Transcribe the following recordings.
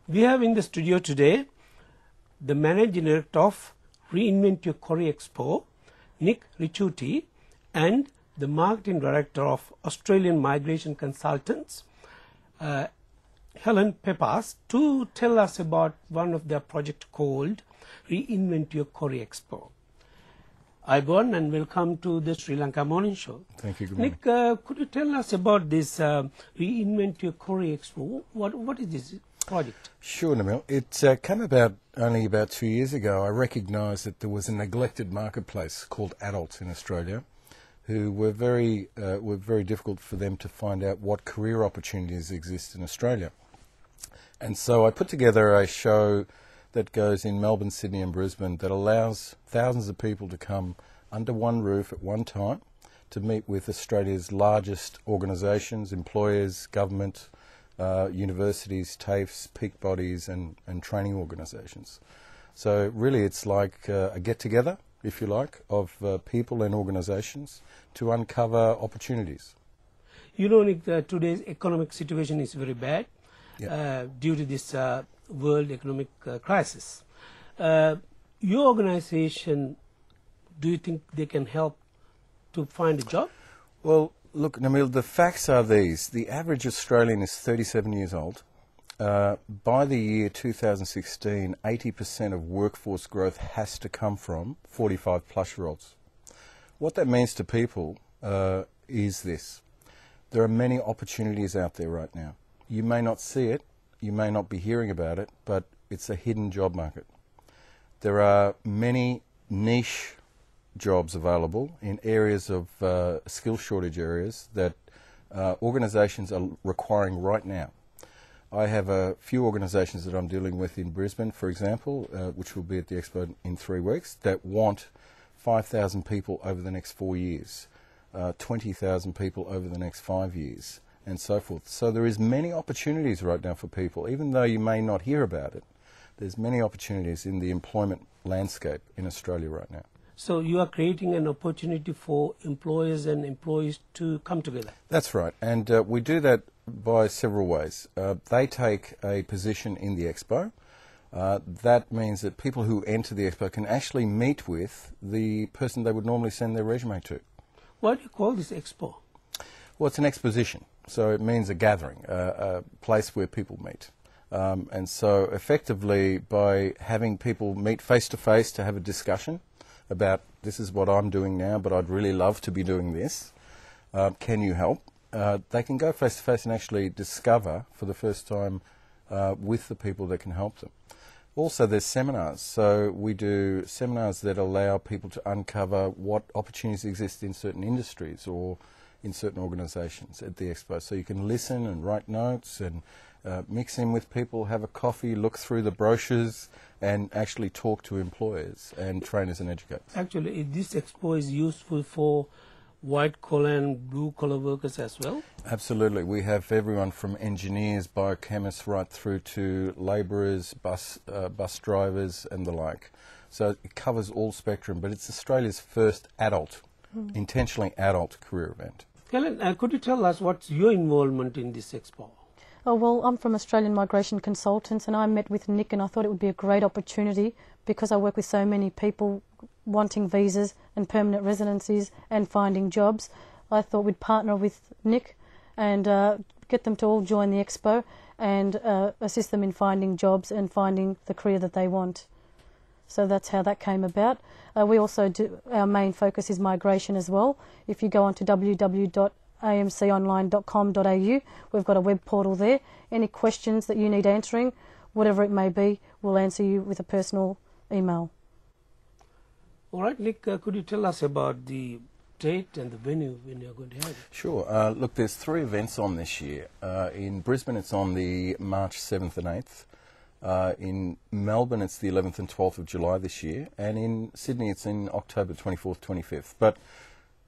We have in the studio today the Managing Director of Reinvent Your Carrier Expo, Nick Ricciuti, and the Marketing Director of Australian Migration Consultants, Helen Pepas, to tell us about one of their projects called Reinvent Your Carrier Expo. Ivan, and welcome to the Sri Lanka Morning Show. Thank you. Good Nick, could you tell us about this Reinvent Your Carrier Expo? What is this project? Sure, Namil. It came about only about 2 years ago. I recognised that there was a neglected marketplace called adults in Australia, who were very difficult for them to find out what career opportunities exist in Australia. And so I put together a show that goes in Melbourne, Sydney and Brisbane that allows thousands of people to come under one roof at one time to meet with Australia's largest organisations, employers, government, universities, TAFEs, peak bodies and training organisations. So really it's like a get-together, if you like, of people and organisations to uncover opportunities. You know, Nick, today's economic situation is very bad. Yep. Due to this world economic crisis. Your organization, do you think they can help to find a job? Well, look, Namil, the facts are these. The average Australian is 37 years old. By the year 2016, 80% of workforce growth has to come from 45-plus-year-olds. What that means to people is this. There are many opportunities out there right now. You may not see it, you may not be hearing about it, but it's a hidden job market. There are many niche jobs available in areas of skill shortage areas that organisations are requiring right now. I have a few organisations that I'm dealing with in Brisbane, for example, which will be at the Expo in 3 weeks, that want 5,000 people over the next 4 years, 20,000 people over the next 5 years, and so forth. So there is many opportunities right now for people, even though you may not hear about it. There's many opportunities in the employment landscape in Australia right now. So you are creating an opportunity for employers and employees to come together. That's right, and we do that by several ways. They take a position in the Expo. That means that people who enter the Expo can actually meet with the person they would normally send their resume to. What do you call this Expo? Well, it's an exposition, so it means a gathering, a place where people meet. And so effectively by having people meet face-to-face to have a discussion about this is what I'm doing now, but I'd really love to be doing this, can you help? They can go face-to-face and actually discover for the first time with the people that can help them. Also, there's seminars. So we do seminars that allow people to uncover what opportunities exist in certain industries or in certain organisations at the Expo. So you can listen and write notes and mix in with people, have a coffee, look through the brochures and actually talk to employers and trainers and educators. Actually, this Expo is useful for white-collar and blue-collar workers as well? Absolutely. We have everyone from engineers, biochemists, right through to labourers, bus drivers and the like. So it covers all spectrum, but it's Australia's first adult, intentionally adult career event. Helen, could you tell us what's your involvement in this Expo? Oh, well, I'm from Australian Migration Consultants and I met with Nick and I thought it would be a great opportunity because I work with so many people wanting visas and permanent residencies and finding jobs. I thought we'd partner with Nick and get them to all join the Expo and assist them in finding jobs and finding the career that they want. So that's how that came about. We also do, our main focus is migration as well. If you go on to www.amconline.com.au, we've got a web portal there. Any questions that you need answering, whatever it may be, we'll answer you with a personal email. All right, Nick, could you tell us about the date and the venue when you're going to have it? Sure. Look, there's 3 events on this year. In Brisbane, it's on the March 7th and 8th. In Melbourne, it's the 11th and 12th of July this year. And in Sydney, it's in October 24th, 25th. But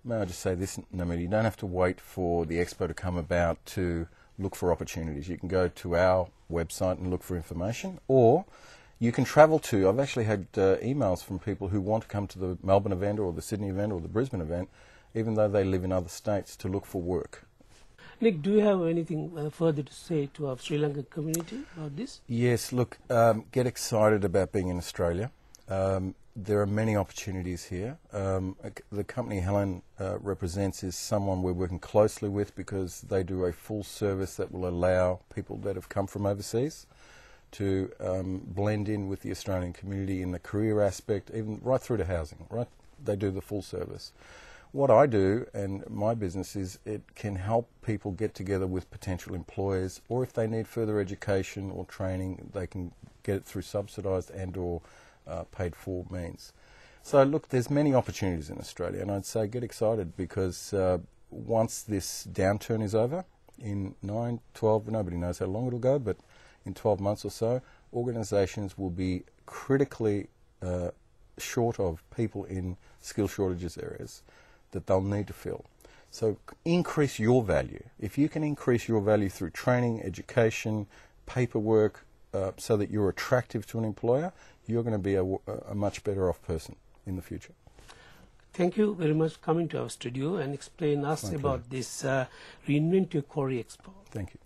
may I just say this, Namir, you don't have to wait for the Expo to come about to look for opportunities. You can go to our website and look for information, or you can travel to, I've actually had emails from people who want to come to the Melbourne event or the Sydney event or the Brisbane event, even though they live in other states, to look for work. Nick, do you have anything further to say to our Sri Lankan community about this? Yes, look, get excited about being in Australia. There are many opportunities here. The company Helen represents is someone we're working closely with because they do a full service that will allow people that have come from overseas to blend in with the Australian community in the career aspect, even right through to housing, right? They do the full service. What I do and my business is it can help people get together with potential employers, or if they need further education or training, they can get it through subsidised and or paid for means. So look, there's many opportunities in Australia, and I'd say get excited because once this downturn is over, in 9, 12, nobody knows how long it'll go, but in 12 months or so, organisations will be critically short of people in skill shortages areas that they'll need to fill. So increase your value. If you can increase your value through training, education, paperwork, so that you're attractive to an employer, you're going to be a much better off person in the future. Thank you very much for coming to our studio and explain us about this Reinvent Your Carrier Expo. Thank you.